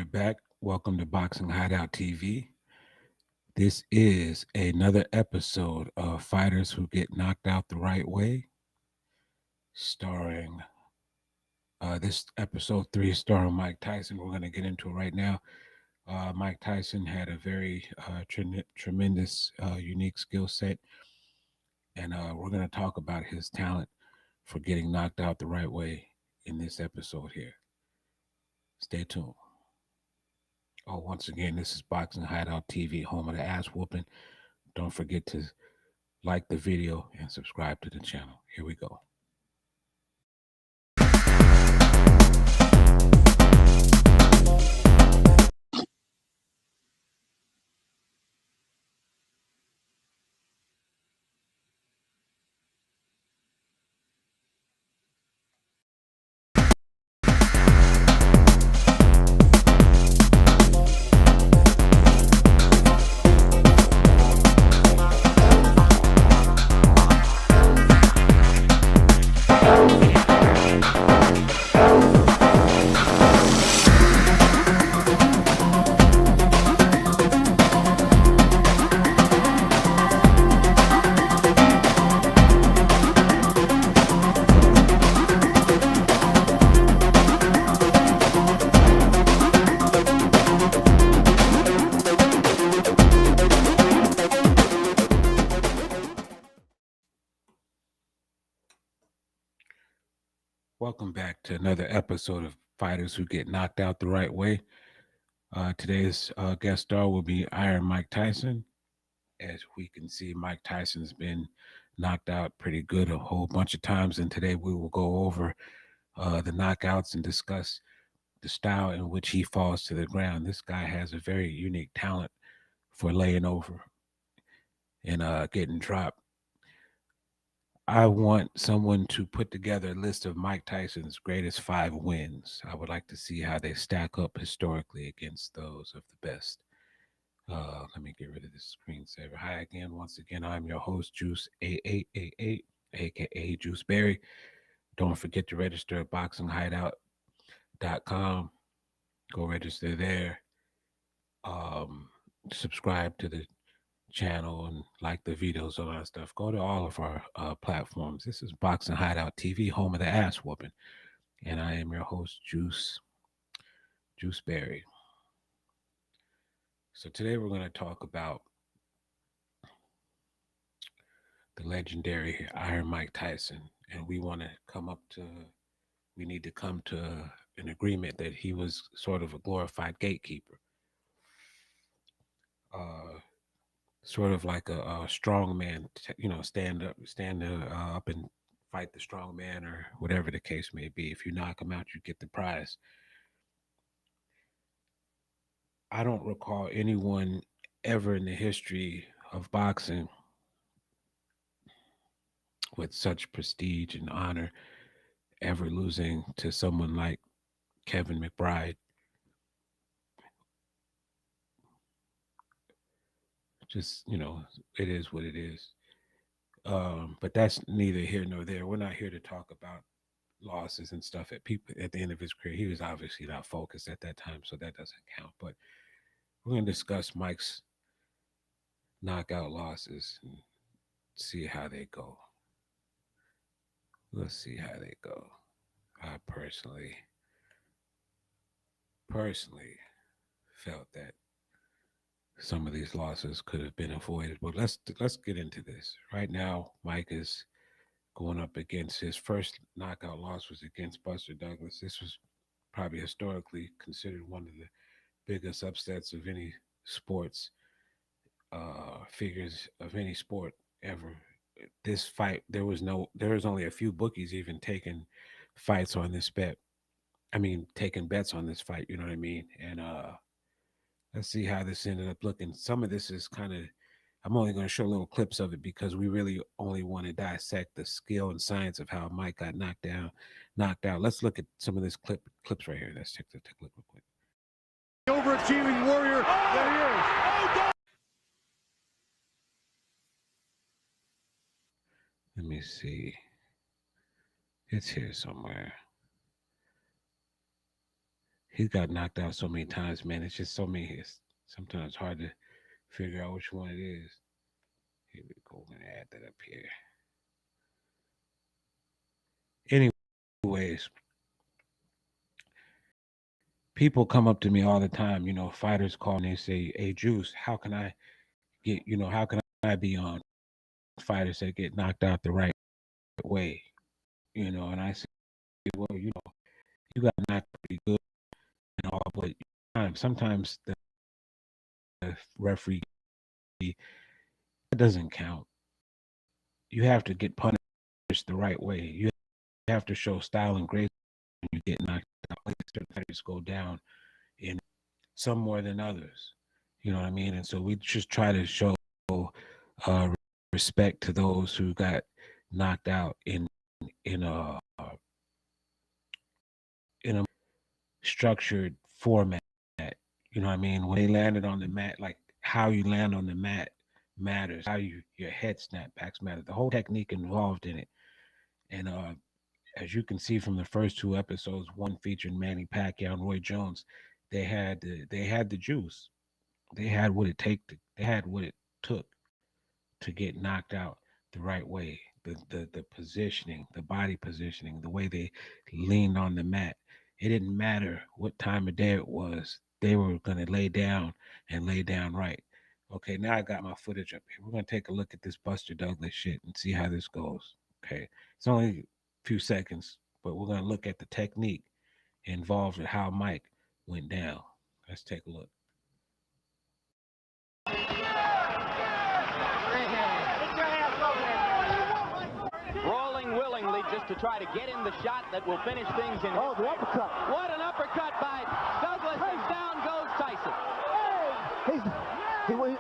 are back. Welcome to Boxing Hideout TV. This is another episode of Fighters Who Get Knocked Out the Right Way, starring this episode 3 starring Mike Tyson. We're going to get into it right now. Mike Tyson had a very tremendous, unique skill set, and we're going to talk about his talent for getting knocked out the right way in this episode here. Stay tuned. Oh, once again, this is Boxing Hideout TV, home of the ass whooping. Don't forget to like the video and subscribe to the channel. Here we go. Welcome back to another episode of Fighters Who Get Knocked Out the Right Way. Today's guest star will be Iron Mike Tyson. As we can see, Mike Tyson's been knocked out pretty good a whole bunch of times, and today we will go over the knockouts and discuss the style in which he falls to the ground. This guy has a very unique talent for laying over and getting dropped. I want someone to put together a list of Mike Tyson's greatest 5 wins. I would like to see how they stack up historically against those of the best. Let me get rid of this screensaver. Hi again. Once again, I'm your host, Juse 8888, aka Juse Berry. Don't forget to register at boxinghideout.com. Go register there. Subscribe to the channel and like the videos, all that stuff. Go to all of our platforms. This is Boxing Hideout TV, home of the ass whooping, and I am your host, Juse Berry. So today we're going to talk about the legendary Iron Mike Tyson, and we need to come to an agreement that he was sort of a glorified gatekeeper. Sort of like a strong man, stand up and fight the strong man, or whatever the case may be. If you knock him out, you get the prize. I don't recall anyone ever in the history of boxing with such prestige and honor ever losing to someone like Kevin Mcbride. Just, it is what it is. But that's neither here nor there. We're not here to talk about losses and stuff at the end of his career. He was obviously not focused at that time, so that doesn't count. But we're going to discuss Mike's knockout losses and see how they go. Let's see how they go. I personally felt that some of these losses could have been avoided. But let's get into this. Right now, Mike is going up against his first knockout loss was against Buster Douglas. This was probably historically considered one of the biggest upsets of any sports figures of any sport ever. This fight, there was only a few bookies even taking fights on this bet. I mean, taking bets on this fight. You know what I mean? And let's see how this ended up looking. Some of this is kind of, I'm only going to show little clips of it because we really only want to dissect the skill and science of how Mike got knocked out. Let's look at some of this clips right here. Let's take a look real quick. Overachieving warrior. There he is. Let me see. It's here somewhere. He's got knocked out so many times, man. It's just so many. It's sometimes hard to figure out which one it is. Here we go. I'm gonna add that up here. Anyways, people come up to me all the time. Fighters call and they say, "Hey, Juice, how can I get? How can I be on fighters that get knocked out the right way?" And I say, "Well, you got knocked pretty good and all, but sometimes the referee that doesn't count. You have to get punished the right way. You have to show style and grace when you get knocked out. Like certain fighters go down in some more than others. You know what I mean? And so we just try to show uh, respect to those who got knocked out in a in a structured format. You know what I mean? When they landed on the mat, like how you land on the mat matters. How your head snapbacks matter. The whole technique involved in it. And as you can see from the first two episodes, one featuring Manny Pacquiao and Roy Jones, they had the juice. They had what it take. They had what it took to get knocked out the right way. The positioning, the body positioning, the way they leaned on the mat. It didn't matter what time of day it was. They were gonna lay down and lay down right. Okay, now I got my footage up here. We're gonna take a look at this Buster Douglas shit and see how this goes. Okay, it's only a few seconds, but we're gonna look at the technique involved with how Mike went down. Let's take a look. Rolling willingly just to try to get in the shot that will finish things in. Oh, the uppercut. What an uppercut by Douglas, and down goes Tyson.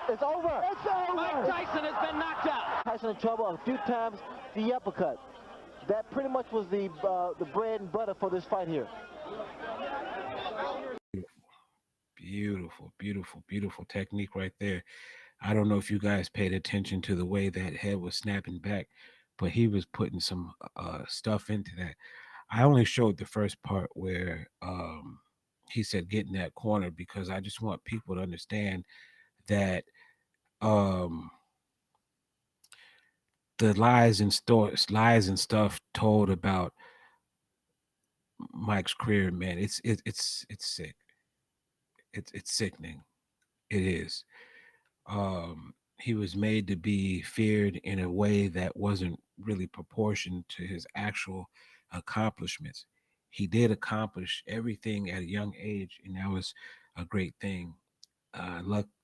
It's over. It's over. Mike Tyson has been knocked out. Tyson in trouble a few times. The uppercut. That pretty much was the bread and butter for this fight here. Beautiful, beautiful, beautiful technique right there. I don't know if you guys paid attention to the way that head was snapping back, but he was putting some stuff into that. I only showed the first part where he said get in that corner because I just want people to understand that um, the lies and stuff told about Mike's career, man, it's sick. It's sickening. It is. He was made to be feared in a way that wasn't really proportioned to his actual accomplishments. He did accomplish everything at a young age, and that was a great thing.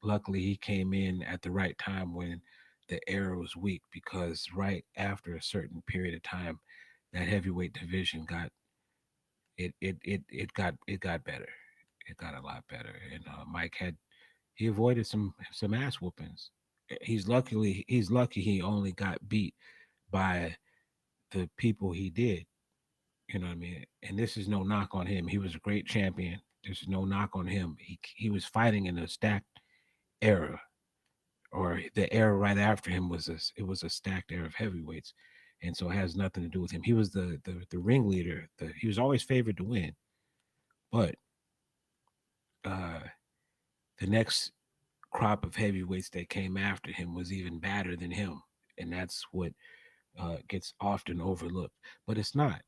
Luckily, he came in at the right time when the era was weak, because right after a certain period of time, that heavyweight division got better. It got a lot better, and Mike had he avoided some ass whoopings. He's lucky he only got beat by the people he did. You know what I mean? And this is no knock on him. He was a great champion. There's no knock on him. He was fighting in a stacked era, or the era right after him was a stacked era of heavyweights, and so it has nothing to do with him. He was the ringleader. He was always favored to win, but uh, the next crop of heavyweights that came after him was even badder than him, and that's what gets often overlooked. But it's not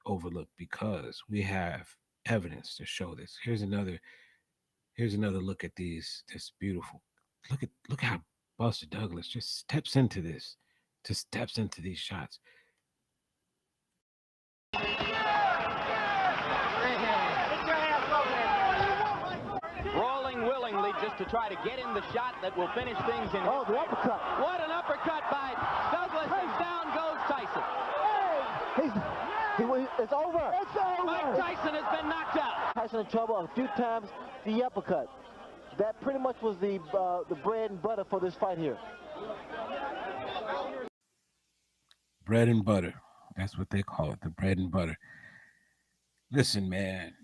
overlooked because we have evidence to show this. Here's another look at these. This beautiful. Look how Buster Douglas just steps into this, just steps into these shots. Rolling willingly just to try to get in the shot that will finish things in. Oh, the uppercut. What an uppercut by Douglas, and down goes Tyson. It's over. It's over. Mike Tyson has been knocked out. Tyson in trouble a few times. The uppercut. That pretty much was the bread and butter for this fight here. Bread and butter. That's what they call it, the bread and butter. Listen, man,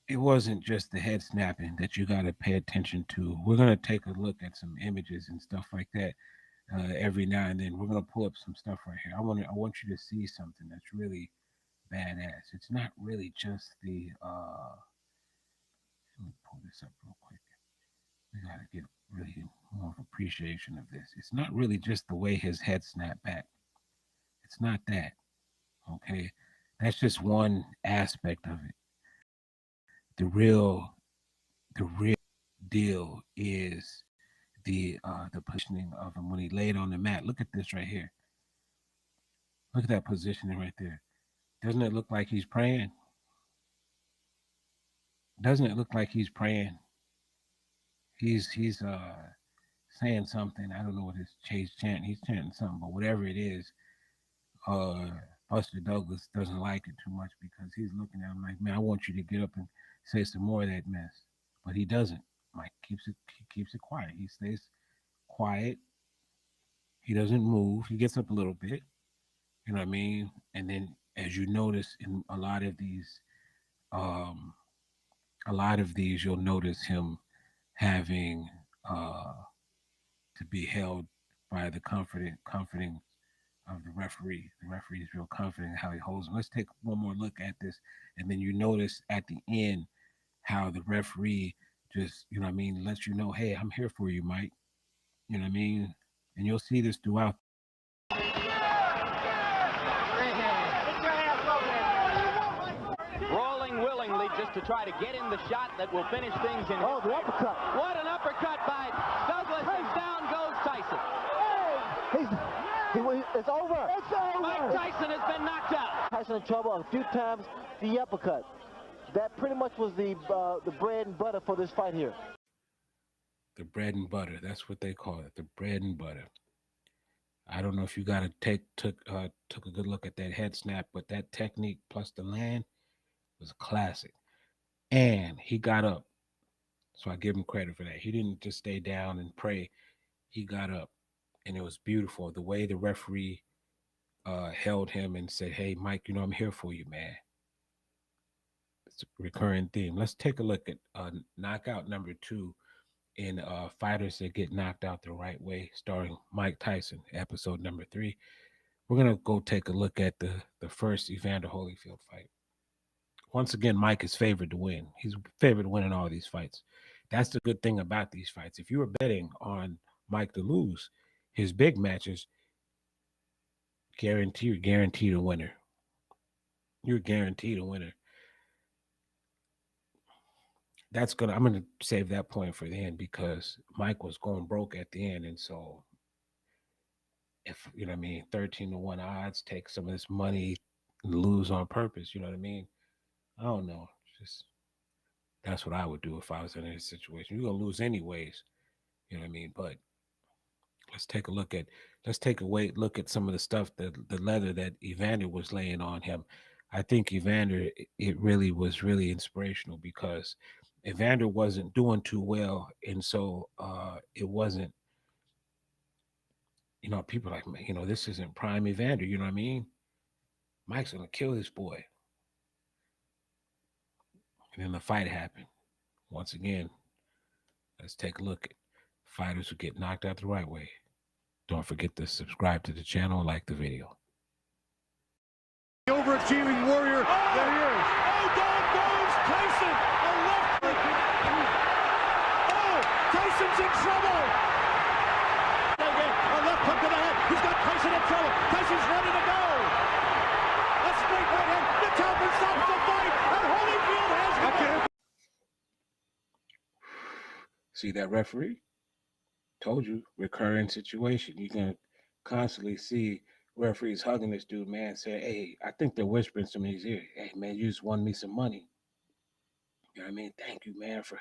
it wasn't just the head snapping that you got to pay attention to. We're going to take a look at some images and stuff like that every now and then. We're going to pull up some stuff right here. I want you to see something that's really badass. It's not really just the let me pull this up real quick. We gotta get really more of appreciation of this. It's not really just the way his head snapped back. It's not that. Okay. That's just one aspect of it. The real deal is the positioning of him when he laid on the mat. Look at this right here. Look at that positioning right there. Doesn't it look like he's praying? Doesn't it look like he's praying? He's saying something. I don't know what his chase chant. He's chanting something, but whatever it is, uh Buster Douglas doesn't like it too much because he's looking at him like, man, I want you to get up and say some more of that mess. But he doesn't. Mike keeps it quiet. He stays quiet. He doesn't move. He gets up a little bit. You know what I mean? And then as you notice in um you'll notice him having uh to be held by the comforting of the referee. The referee is real confident in how he holds him. Let's take one more look at this, and then you notice at the end how the referee just, you know what I mean, lets you know, hey, I'm here for you, Mike. You know what I mean? And you'll see this throughout. Rolling willingly just to try to get in the shot that will finish things in. Oh, the uppercut. What an uppercut by Douglas, and down goes Tyson. It's over. It's over. Mike Tyson has been knocked out. Tyson in trouble a few times. The uppercut. That pretty much was the bread and butter for this fight here. The bread and butter. That's what they call it. The bread and butter. I don't know if you got to took a good look at that head snap, but that technique plus the land was a classic. And he got up, so I give him credit for that. He didn't just stay down and pray. He got up, and it was beautiful. The way the referee held him and said, "Hey, Mike, you know I'm here for you, man." It's a recurring theme. Let's take a look at knockout number 2 in Fighters That Get Knocked Out the Right Way, starring Mike Tyson, episode number 3. We're gonna go take a look at the first Evander Holyfield fight. Once again, Mike is favored to win. He's favored to win in all these fights. That's the good thing about these fights. If you were betting on Mike to lose his big matches, guaranteed a winner. You're guaranteed a winner. I'm gonna save that point for the end because Mike was going broke at the end, and so if you know what I mean, 13-1 odds, take some of this money and lose on purpose. You know what I mean? I don't know. Just that's what I would do if I was in this situation. You're gonna lose anyways. You know what I mean? But let's take a look at look at some of the stuff the leather that Evander was laying on him. I think Evander it really was really inspirational because Evander wasn't doing too well, and so it wasn't. You know, people like, you know, this isn't prime Evander. You know what I mean? Mike's gonna kill this boy, and then the fight happened. Once again, let's take a look at fighters who get knocked out the right way. Don't forget to subscribe to the channel and like the video. The overachieving warrior that he is. Oh, down goes Tyson. A left. Oh, Tyson's in trouble. Again, a left hook to the head. He's got Tyson in trouble. Tyson's ready to go. A straight right hand. The Talbot stops the fight, and Holyfield has won. See that referee? Told you, recurring situation. You can constantly see referees hugging this dude, man, saying, hey, I think they're whispering some in his ear. Hey, man, you just won me some money. You know what I mean? Thank you, man, for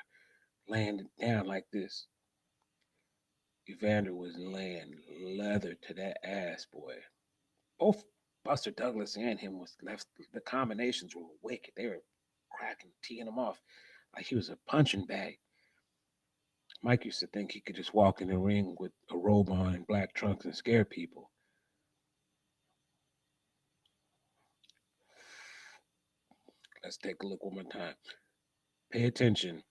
laying it down like this. Evander was laying leather to that ass, boy. Both Buster Douglas and him was left. The combinations were wicked. They were cracking, teeing him off like he was a punching bag. Mike used to think he could just walk in the ring with a robe on and black trunks and scare people. Let's take a look one more time. Pay attention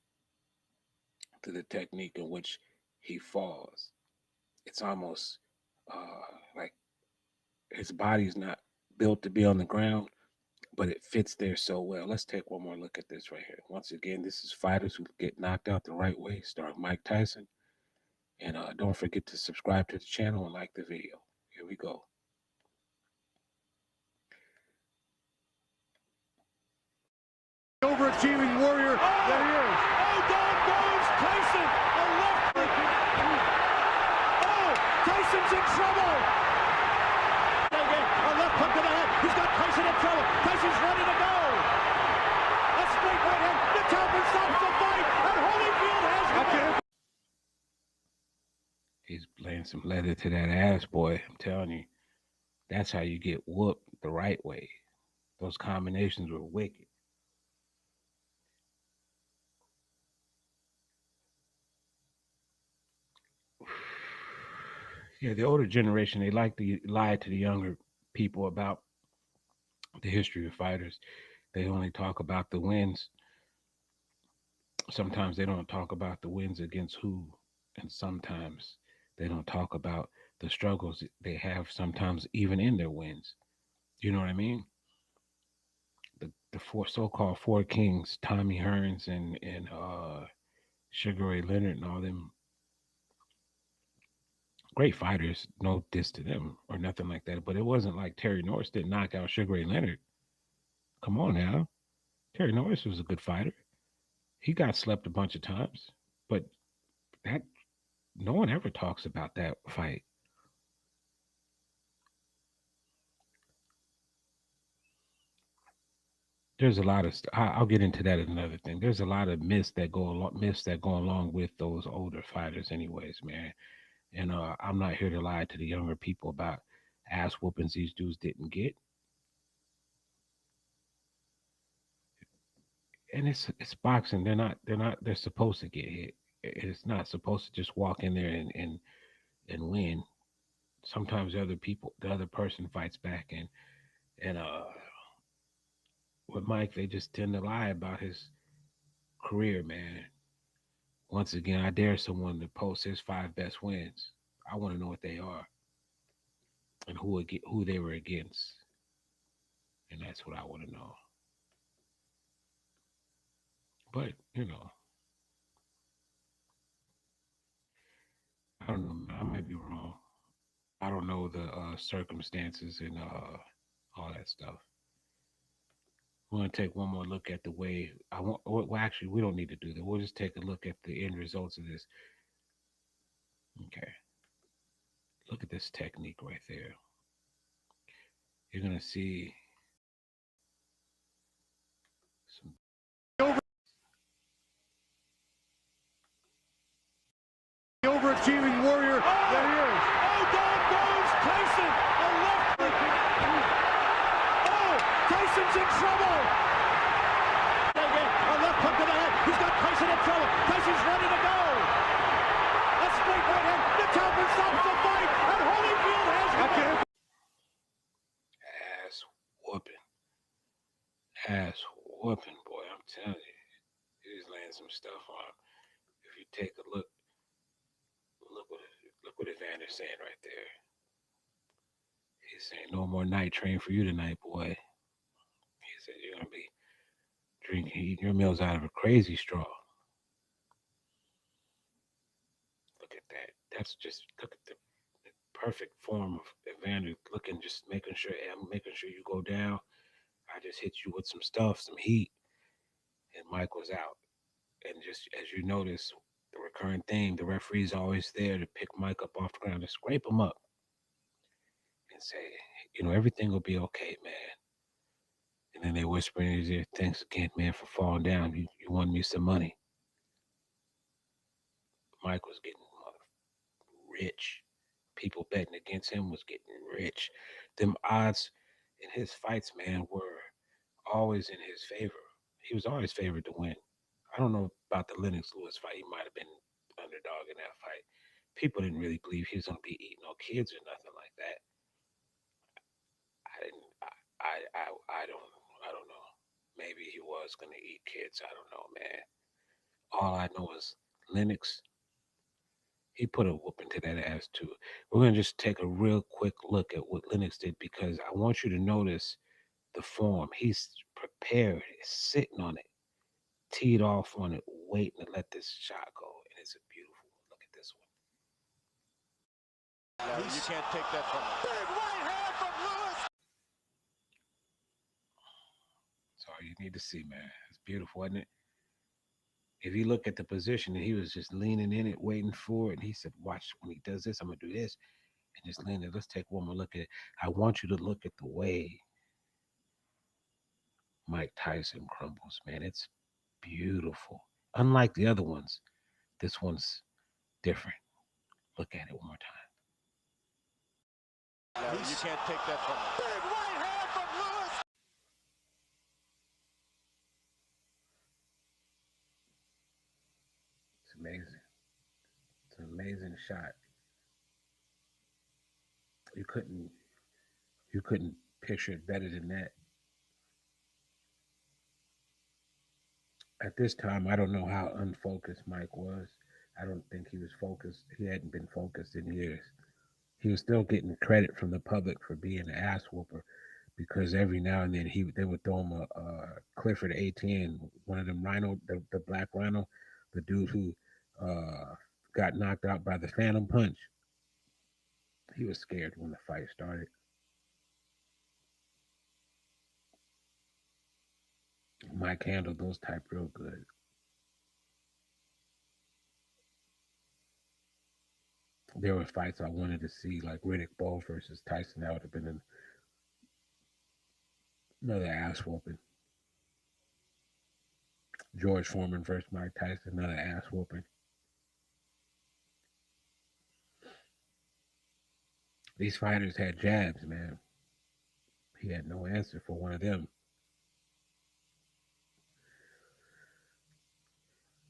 to the technique in which he falls. It's almost like his body's not built to be on the ground, but it fits there so well. Let's take one more look at this right here. Once again, this is Fighters Who Get Knocked Out the Right Way, starring Mike Tyson. And don't forget to subscribe to the channel and like the video. Here we go. Overachieving warrior that he is. Oh, down goes Tyson. A left. Oh, Tyson's in trouble. Again, a left hook to the head. He's got Tyson in trouble. Tyson's ready to go. A straight right hand. The Talbot stops the fight, and Holyfield has won. He's laying some leather to that ass, boy. I'm telling you. That's how you get whooped the right way. Those combinations were wicked. Yeah, the older generation, they like to lie to the younger people about the history of fighters. They only talk about the wins. Sometimes they don't talk about the wins against who, and sometimes they don't talk about the struggles they have sometimes even in their wins. You know what I mean? The four so-called four kings, Tommy Hearns and Sugar Ray Leonard and all them, great fighters, no diss to them or nothing like that. But it wasn't like Terry Norris didn't knock out Sugar Ray Leonard. Come on now. Terry Norris was a good fighter. He got slept a bunch of times, but that no one ever talks about that fight. There's a lot of I'll get into that in another thing. There's a lot of myths that go along with those older fighters, anyways, man. And I'm not here to lie to the younger people about ass whoopings these dudes didn't get. And it's boxing. They're supposed to get hit. It's not supposed to just walk in there and win. Sometimes the other person fights back, and with Mike, they just tend to lie about his career, man. Once again, I dare someone to post his 5 best wins. I want to know what they are and who they were against, and that's what I want to know. But I don't know. I might be wrong. I don't know the circumstances and all that stuff. We're gonna take one more look at the way I want. Well, actually, we don't need to do that. We'll just take a look at the end results of this. Okay, look at this technique right there. You're gonna see some. Overachieving warrior that he is. Oh, down goes Tyson. A left. Oh, Tyson's in trouble. Again, a left hook to the head. He's got Tyson in trouble. Tyson's ready to go. A straight right hand. The Talbot stops the fight, and Holyfield has won. Ass whooping. Ass whooping, boy. I'm telling you. He's laying some stuff on. If you take a look, look what Evander's saying right there. He's saying no more night train for you tonight, boy. He said you're gonna be eating your meals out of a crazy straw. Look at that. Look at the perfect form of Evander looking, just making sure you go down. I just hit you with some stuff, some heat, and Mike was out. And just as you notice, the recurring theme, the referee's always there to pick Mike up off the ground, to scrape him up and say, everything will be okay, man. And then they whisper in his ear, thanks again, man, for falling down. You won me some money. Mike was getting rich. People betting against him was getting rich. Them odds in his fights, man, were always in his favor. He was always favored to win. I don't know about the Lennox Lewis fight. He might have been underdog in that fight. People didn't really believe he was going to be eating no kids or nothing like that. I didn't. I don't know. Maybe he was going to eat kids. I don't know, man. All I know is Lennox, he put a whooping to that ass too. We're going to just take a real quick look at what Lennox did, because I want you to notice the form. He's prepared, he's sitting on it, teed off on it, waiting to let this shot go. And it's a beautiful one. Look at this one. No, you can't take that from him. Big right hand from Lewis. That's all you need to see, man. It's beautiful, isn't it? If you look at the position, he was just leaning in it, waiting for it. And he said, watch, when he does this, I'm going to do this. And just lean it. Let's take one more look at it. I want you to look at the way Mike Tyson crumbles, man. It's beautiful. Unlike the other ones, this one's different. Look at it one more time. No, you can't take that from him. Big right hand from Lewis. It's amazing. It's an amazing shot. You couldn't picture it better than that. At this time, I don't know how unfocused Mike was. I don't think he was focused. He hadn't been focused in years. He was still getting credit from the public for being an ass whooper because every now and then they would throw him a Clifford A10, one of them rhino, the black rhino, the dude who got knocked out by the Phantom Punch. He was scared when the fight started. Mike handled those type real good. There were fights I wanted to see, like Riddick Bowe versus Tyson. That would have been another ass whooping. George Foreman versus Mike Tyson, another ass whooping. These fighters had jabs, man. He had no answer for one of them.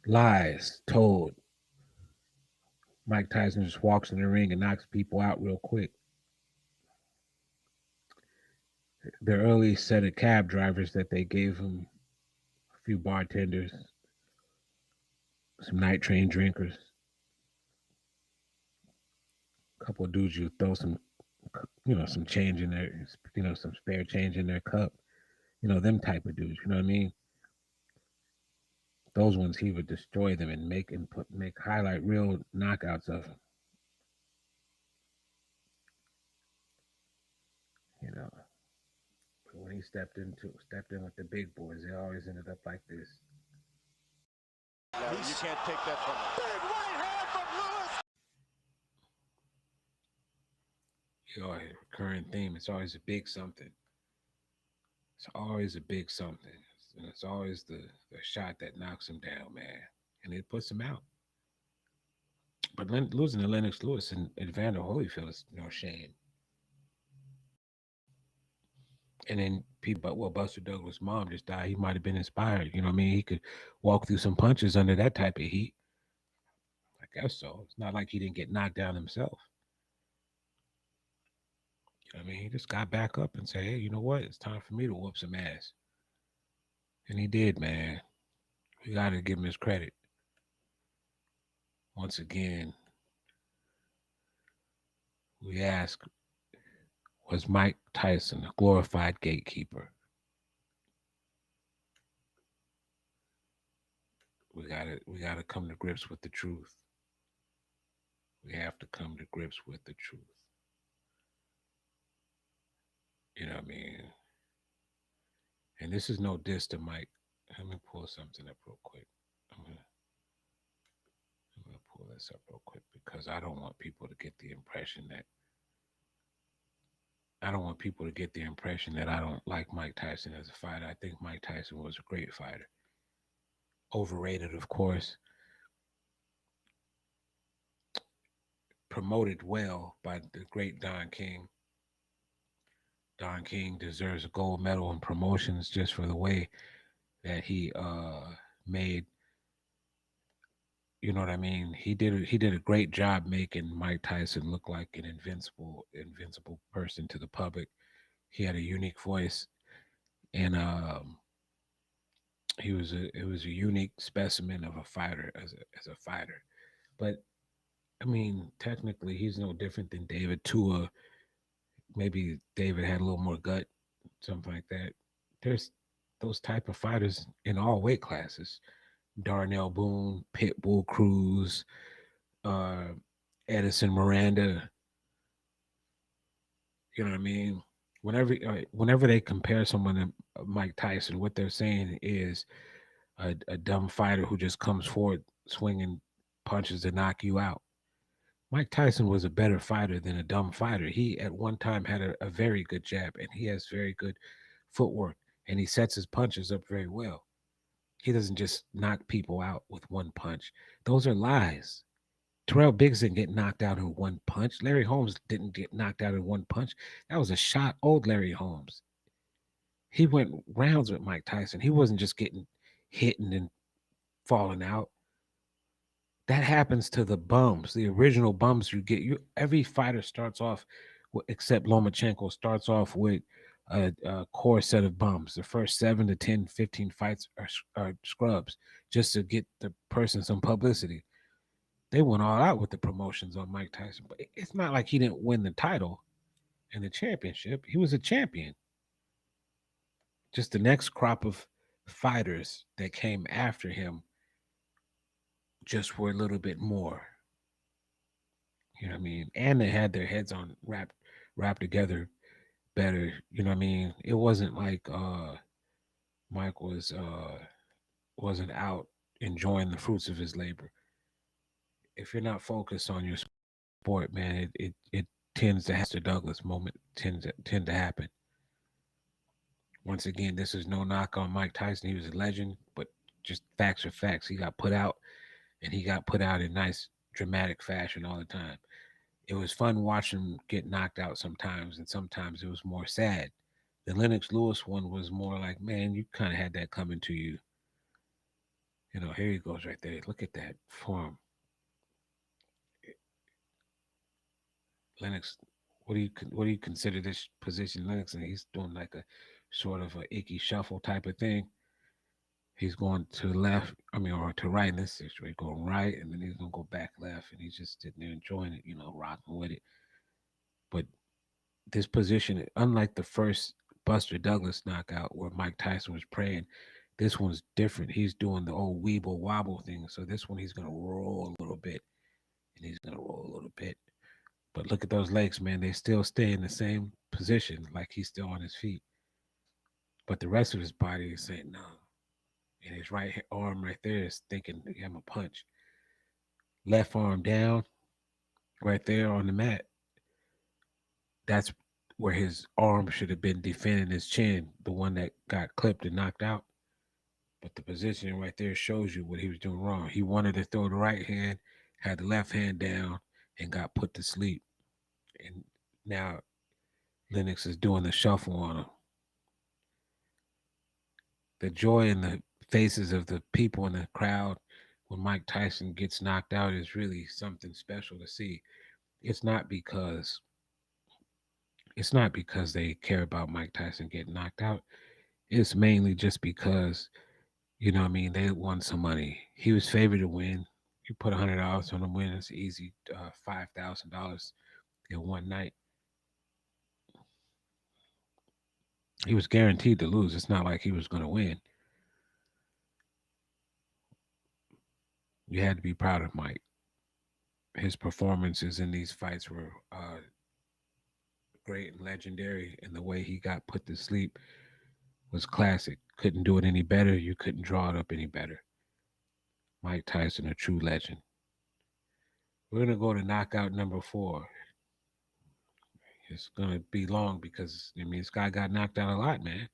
Lies told. Mike Tyson just walks in the ring and knocks people out real quick. The early set of cab drivers that they gave him, a few bartenders, some night train drinkers, a couple of dudes you throw some, some change in their, some spare change in their cup. Them type of dudes. You know what I mean? Those ones he would destroy them and make highlight real knockouts of them. But when he stepped in with the big boys, they always ended up like this. No, you can't take that from him. Big right hand from Lewis. A recurring theme. It's always a big something. It's always a big something. And it's always the shot that knocks him down, man. And it puts him out. But losing to Lennox Lewis and Evander Holyfield is no shame. And then people, well, Buster Douglas' mom just died. He might have been inspired. You know what I mean? He could walk through some punches under that type of heat. I guess so. It's not like he didn't get knocked down himself. You know what I mean? He just got back up and said, hey, you know what? It's time for me to whoop some ass. And he did, man. We got to give him his credit. Once again, we ask, was Mike Tyson a glorified gatekeeper? We gotta come to grips with the truth. We have to come to grips with the truth. You know what I mean? And this is no diss to Mike. Let me pull something up real quick. I'm gonna pull this up real quick because I don't want people to get the impression that I don't like Mike Tyson as a fighter. I think Mike Tyson was a great fighter. Overrated, of course. Promoted well by the great Don King. Don King deserves a gold medal in promotions just for the way that he made. You know what I mean? He did a great job making Mike Tyson look like an invincible person to the public. He had a unique voice, and it was a unique specimen of a fighter as a fighter. But I mean, technically, he's no different than David Tua. Maybe David had a little more gut something like that. There's those type of fighters in all weight classes. Darnell Boone, Pitbull Cruz, uh, Edison Miranda. You know what I mean? Whenever they compare someone to Mike Tyson, what they're saying is a dumb fighter who just comes forward swinging punches to knock you out. Mike Tyson was a better fighter than a dumb fighter. He at one time had a very good jab, and he has very good footwork, and he sets his punches up very well. He doesn't just knock people out with one punch. Those are lies. Terrell Biggs didn't get knocked out in one punch. Larry Holmes didn't get knocked out in one punch. That was a shot old Larry Holmes. He went rounds with Mike Tyson. He wasn't just getting hit and then falling out. That happens to the bums, the original bums you get. Every fighter starts off, except Lomachenko, starts off with a core set of bums. The first 7 to 10, 15 fights are scrubs just to get the person some publicity. They went all out with the promotions on Mike Tyson, but it's not like he didn't win the title and the championship. He was a champion. Just the next crop of fighters that came after him just were a little bit more. You know what I mean? And they had their heads on wrapped together better. You know what I mean? It wasn't like Mike wasn't out enjoying the fruits of his labor. If you're not focused on your sport, man, it tends to have the Douglas moment tend to happen. Once again, this is no knock on Mike Tyson. He was a legend, but just facts are facts. He got put out, and he got put out in nice dramatic fashion all the time. It was fun watching him get knocked out sometimes, and sometimes it was more sad. The Lennox Lewis one was more like, man, you kind of had that coming to you. You know, here he goes right there. Look at that form. Lennox, what do you consider this position, Lennox? And he's doing like a sort of a icky shuffle type of thing. He's going to the left, I mean, or to right in this situation, going right, and then he's gonna go back left, and he's just sitting there enjoying it, rocking with it. But this position, unlike the first Buster Douglas knockout where Mike Tyson was praying, this one's different. He's doing the old weeble wobble thing. So this one, he's gonna roll a little bit, and he's gonna roll a little bit. But look at those legs, man. They still stay in the same position, like he's still on his feet. But the rest of his body is saying no. And his right arm right there is thinking, I'm a punch. Left arm down, right there on the mat. That's where his arm should have been defending his chin, the one that got clipped and knocked out. But the positioning right there shows you what he was doing wrong. He wanted to throw the right hand, had the left hand down, and got put to sleep. And now Lennox is doing the shuffle on him. The joy in the faces of the people in the crowd when Mike Tyson gets knocked out is really something special to see. It's not because it's not because they care about Mike Tyson getting knocked out. It's mainly just because, what I mean, they won some money. He was favored to win. You put $100 on him win, it's easy, $5,000 in one night. He was guaranteed to lose. It's not like he was going to win. You had to be proud of Mike. His performances in these fights were great and legendary, and the way he got put to sleep was classic. Couldn't do it any better. You couldn't draw it up any better. Mike Tyson, a true legend. We're going to go to knockout number 4. It's going to be long because, this guy got knocked out a lot, man.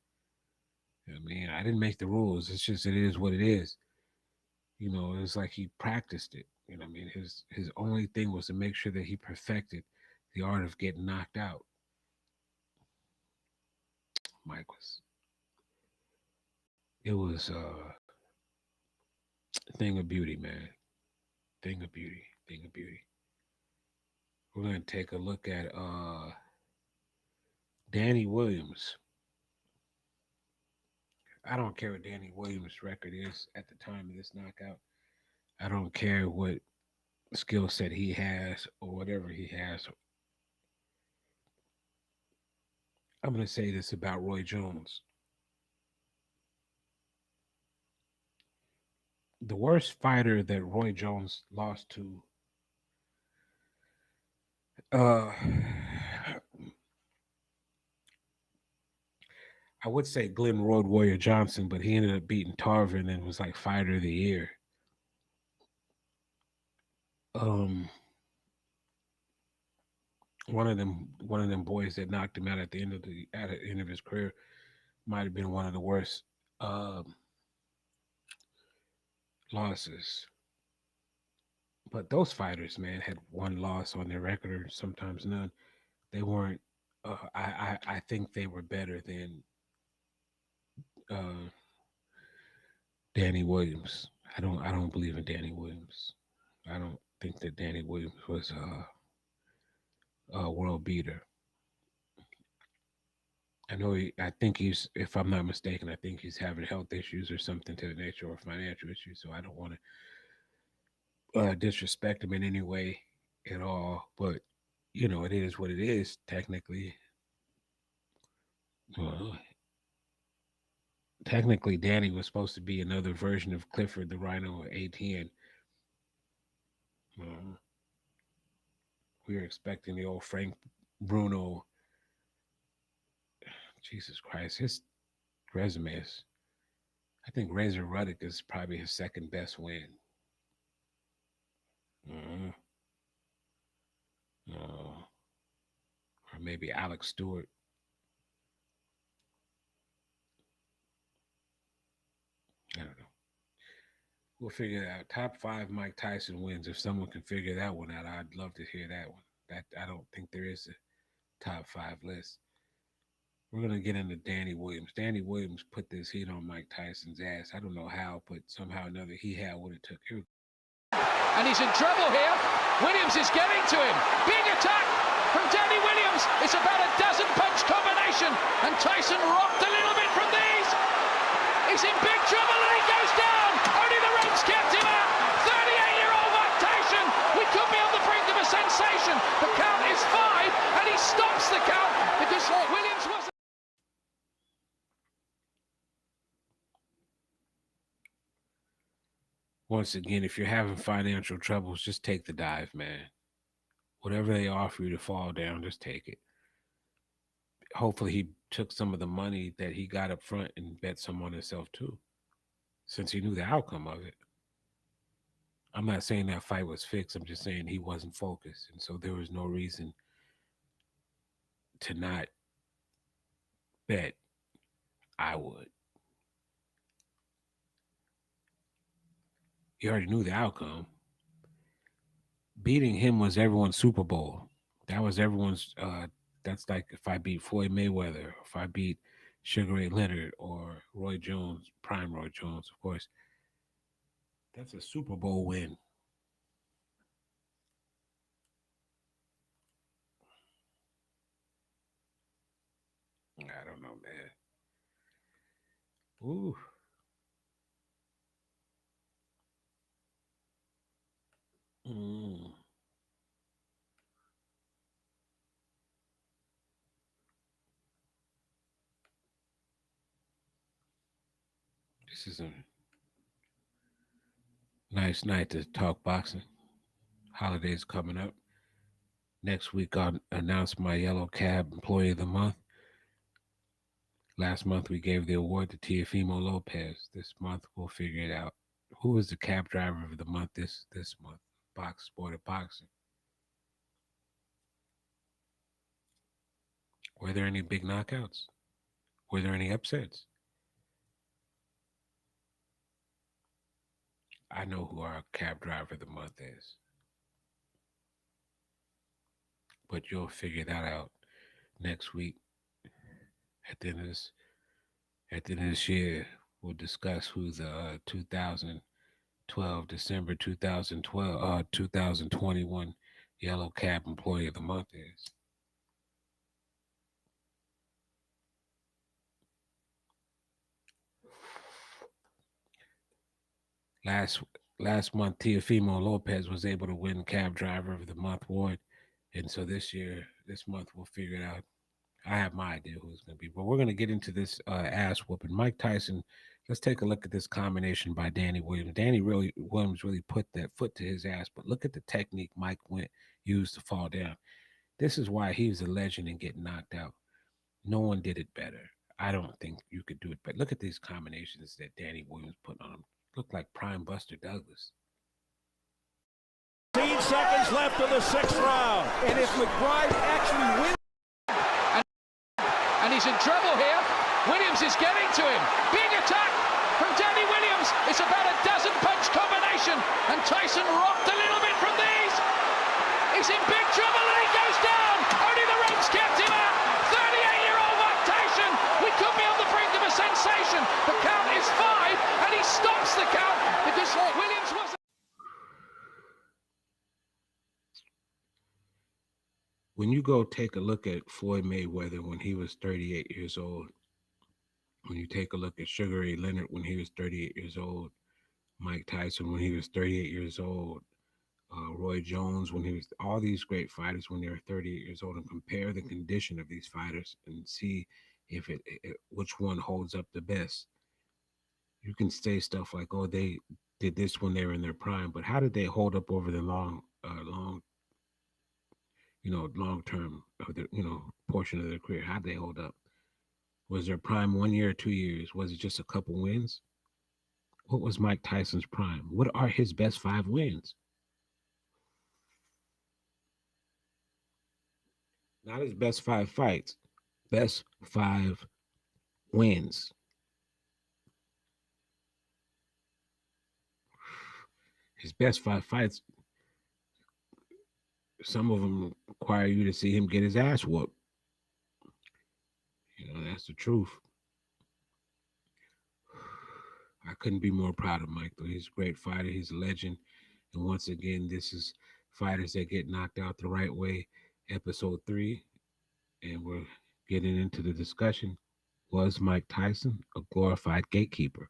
I didn't make the rules. It's just, it is what it is. It's like he practiced it. His only thing was to make sure that he perfected the art of getting knocked out. Mike it was a thing of beauty, man. Thing of beauty. Thing of beauty. We're going to take a look at Danny Williams. I don't care what Danny Williams' record is at the time of this knockout. I don't care what skill set he has or whatever he has. I'm going to say this about Roy Jones. The worst fighter that Roy Jones lost to, uh, I would say Glenn Road Warrior Johnson, but he ended up beating Tarvin and was like fighter of the year. Um, one of them boys that knocked him out at the end of his career might have been one of the worst losses. But those fighters, man, had one loss on their record or sometimes none. They weren't. I think they were better than uh, Danny Williams. I don't believe in Danny Williams. I don't think that Danny Williams was a world beater. I think he's, if I'm not mistaken, I think he's having health issues or something to the nature or financial issues. So I don't want to disrespect him in any way at all. But it is what it is. Technically, uh, technically, Danny was supposed to be another version of Clifford the Rhino ATN. Uh, we were expecting the old Frank Bruno. Jesus Christ, his resume is. I think Razor Ruddock is probably his second best win. Uh, uh, or maybe Alex Stewart. I don't know. We'll figure it out. Top five Mike Tyson wins. If someone can figure that one out, I'd love to hear that one. That I don't think there is a top five list. We're gonna get into Danny Williams. Danny Williams put this heat on Mike Tyson's ass. I don't know how, but somehow or another he had what it took. And he's in trouble here. Williams is getting to him. Big attack from Danny Williams. It's about a dozen punch combination, and Tyson rocked a little bit from these. He's in big trouble and he goes down. Only the ropes kept him out. 38-year-old Mike Tyson. We could be on the brink of a sensation. The count is 5 and he stops the count because Williams was. Once again, if you're having financial troubles, just take the dive, man. Whatever they offer you to fall down, just take it. Hopefully, he took some of the money that he got up front and bet some on himself too, since he knew the outcome of it. I'm not saying that fight was fixed. I'm just saying he wasn't focused, and so there was no reason to not bet. I would. You already knew the outcome. Beating him was everyone's Super Bowl. That was everyone's. That's like if I beat Floyd Mayweather, or if I beat Sugar Ray Leonard or Roy Jones, prime Roy Jones, of course. That's a Super Bowl win. I don't know, man. Ooh. Mm. This is a nice night to talk boxing. Holidays coming up. Next week, I'll announce my Yellow Cab Employee of the Month. Last month, we gave the award to Teofimo Lopez. This month, we'll figure it out. Who is the cab driver of the month this month? Box Sport of Boxing. Were there any big knockouts? Were there any upsets? I know who our cab driver of the month is. But you'll figure that out next week. At the end of this year, we'll discuss who the 2012 December 2021 Yellow Cab Employee of the Month is. Last month, Teofimo Lopez was able to win Cab Driver of the Month award, and so this month, we'll figure it out I have my idea who it's going to be, but we're going to get into this ass whooping. Mike Tyson. Let's take a look at this combination by Danny Williams. Williams really put that foot to his ass, but look at the technique Mike used to fall down. This is why he's a legend and getting knocked out. No one did it better. I don't think you could do it, but look at these combinations that Danny Williams put on him. Look like prime Buster Douglas. 15 seconds left in the 6th round. And if Mcbride actually wins, And he's in trouble here. Williams is getting to him. Big attack from Danny Williams. It's about a dozen punch combination. And Tyson rocked a little bit from these. He's in big trouble and he goes down. Only the ropes kept him out. 38-year-old Mike Tyson. We could be on the brink of a sensation. The count is 5 and he stops the count because Williams wasn't. When you go take a look at Floyd Mayweather when he was 38 years old, when you take a look at Sugar Ray Leonard when he was 38 years old, Mike Tyson when he was 38 years old, Roy Jones when he was, all these great fighters when they were 38 years old, and compare the condition of these fighters and see if which one holds up the best. You can say stuff like, "Oh, they did this when they were in their prime," but how did they hold up over the long term of the portion of their career? How'd they hold up? Was their prime 1 year or 2 years? Was it just a couple wins? What was Mike Tyson's prime? What are his best 5 wins? Not his best 5 fights, best 5 wins. His best 5 fights, some of them require you to see him get his ass whooped. That's the truth. I couldn't be more proud of Mike, though. He's a great fighter. He's a legend. And once again, this is Fighters That Get Knocked Out the Right Way, episode 3. And we're getting into the discussion. Was Mike Tyson a glorified gatekeeper?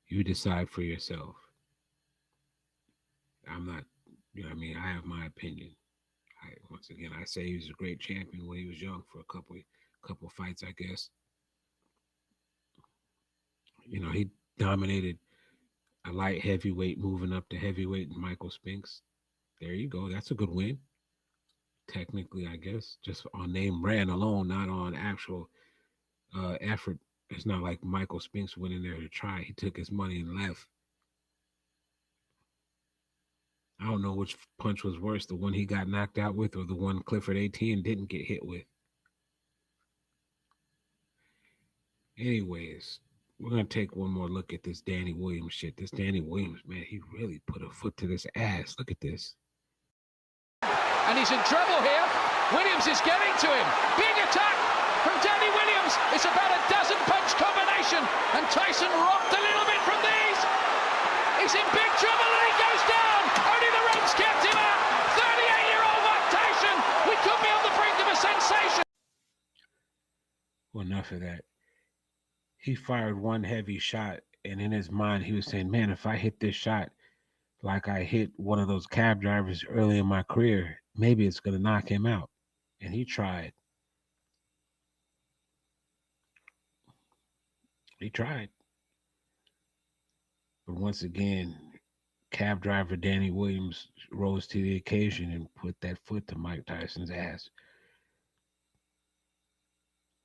You decide for yourself. I'm not, I have my opinion. Once again, I say he was a great champion when he was young for a couple fights, I guess. He dominated a light heavyweight, moving up to heavyweight, and Michael Spinks. There you go. That's a good win. Technically, I guess, just on name brand alone, not on actual effort. It's not like Michael Spinks went in there to try. He took his money and left. I don't know which punch was worse, the one he got knocked out with or the one Clifford 18 didn't get hit with. Anyways, we're going to take one more look at this Danny Williams shit. This Danny Williams, man, he really put a foot to this ass. Look at this. And he's in trouble here. Williams is getting to him. Big attack from Danny Williams. It's about a dozen punch combination. And Tyson rocked a little bit from these. He's in big trouble and he goes down. Only the ropes kept him out. 38-year-old Mike Tyson. We could be on the brink of a sensation. Well, enough of that. He fired one heavy shot, and in his mind, he was saying, man, if I hit this shot like I hit one of those cab drivers early in my career, maybe it's going to knock him out. And he tried. But once again, cab driver Danny Williams rose to the occasion and put that foot to Mike Tyson's ass.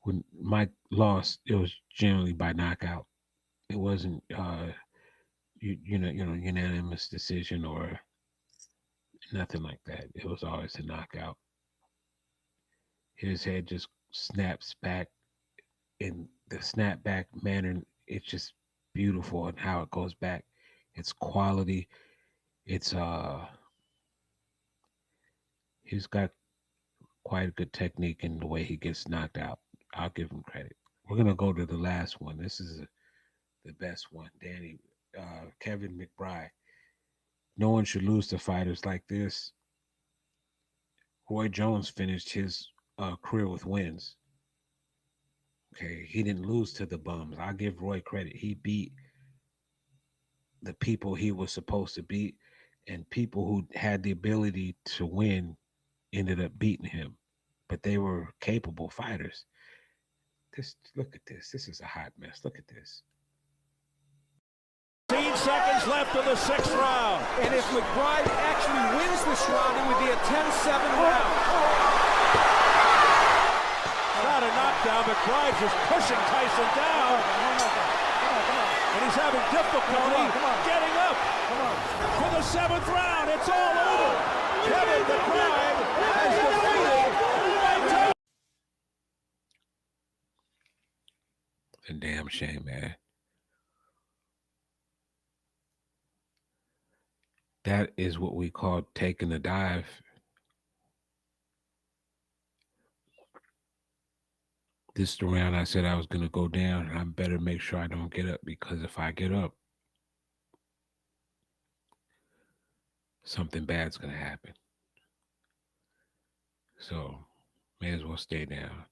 When Mike lost, it was generally by knockout. It wasn't unanimous decision or nothing like that. It was always a knockout. His head just snaps back in the snapback manner. It's just beautiful and how it goes back. It's quality. It's he's got quite a good technique in the way he gets knocked out. I'll give him credit. We're gonna go to the last one. This is the best one. Kevin Mcbride. No one should lose to fighters like this. Roy Jones finished his career with wins. Okay, he didn't lose to the bums. I'll give Roy credit. He beat the people he was supposed to beat, and people who had the ability to win ended up beating him, but they were capable fighters. Look at this. This is a hot mess. Look at this. 15 seconds left in the 6th round. And if Mcbride actually wins this round, it would be a 10-7 round. Not a knockdown. McBride just pushing Tyson down. And he's having difficulty getting up. For the 7th round, it's all over. Kevin McBride has defeated Mike Tyson. It's a damn shame, man. That is what we call taking a dive. This is the round I said I was going to go down, and I better make sure I don't get up, because if I get up, something bad's going to happen. So, may as well stay down.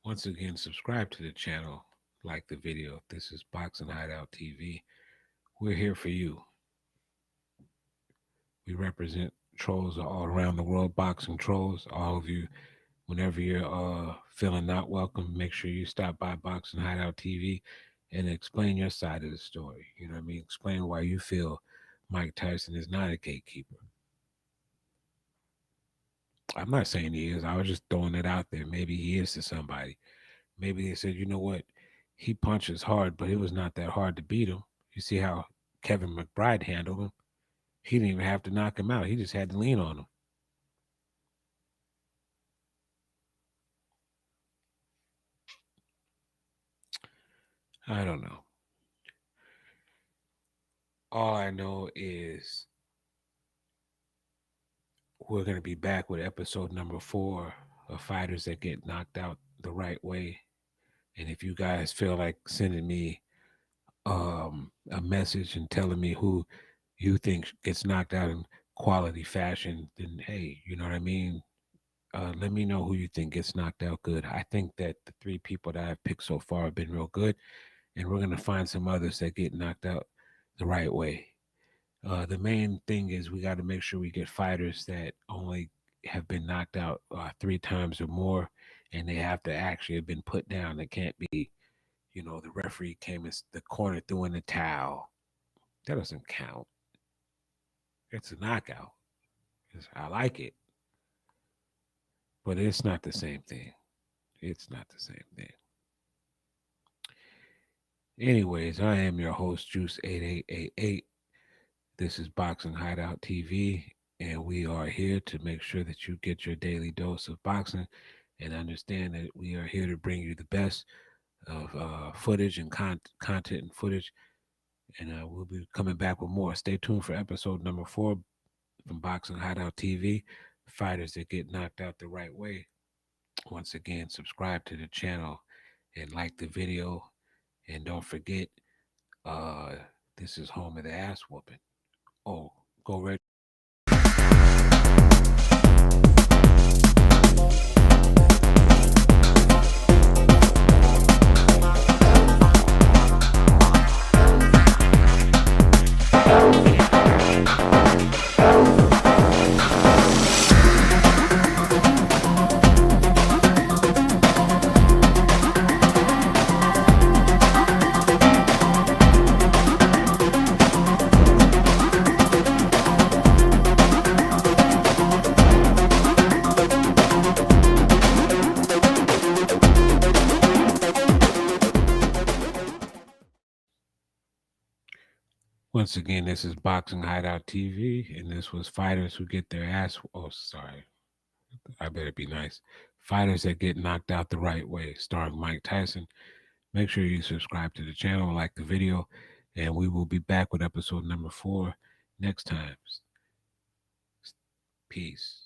Once again, subscribe to the channel, like the video. This is Boxing Hideout TV. We're here for you. We represent trolls all around the world, boxing trolls. All of you, whenever you're feeling not welcome, make sure you stop by Boxing Hideout TV and explain your side of the story. You know what I mean? Explain why you feel Mike Tyson is not a gatekeeper. I'm not saying he is. I was just throwing it out there. Maybe he is to somebody. Maybe they said, you know what? He punches hard, but it was not that hard to beat him. You see how Kevin McBride handled him? He didn't even have to knock him out. He just had to lean on him. I don't know. All I know is we're going to be back with episode number 4 of Fighters That Get Knocked Out the Right Way. And if you guys feel like sending me a message and telling me who you think gets knocked out in quality fashion, then hey, you know what I mean? Let me know who you think gets knocked out good. I think that the 3 people that I've picked so far have been real good, and we're going to find some others that get knocked out the right way. The main thing is we got to make sure we get fighters that only have been knocked out 3 times or more, and they have to actually have been put down. They can't be, you know, the referee came in the corner, threw in the towel. That doesn't count. It's a knockout. I like it. But it's not the same thing. It's not the same thing. Anyways, I am your host, Juse 8888. This is Boxing Hideout TV, and we are here to make sure that you get your daily dose of boxing and understand that we are here to bring you the best of footage and content and footage. And we'll be coming back with more. Stay tuned for episode number 4 from Boxing Hideout TV, Fighters That Get Knocked Out the Right Way. Once again, subscribe to the channel and like the video. And don't forget, this is home of the ass whooping. Oh, go ready. Once again, this is Boxing Hideout TV, and this was Fighters Who Get Their Ass... Oh, sorry. I better be nice. Fighters That Get Knocked Out the Right Way, starring Mike Tyson. Make sure you subscribe to the channel, like the video, and we will be back with episode number 4 next time. Peace.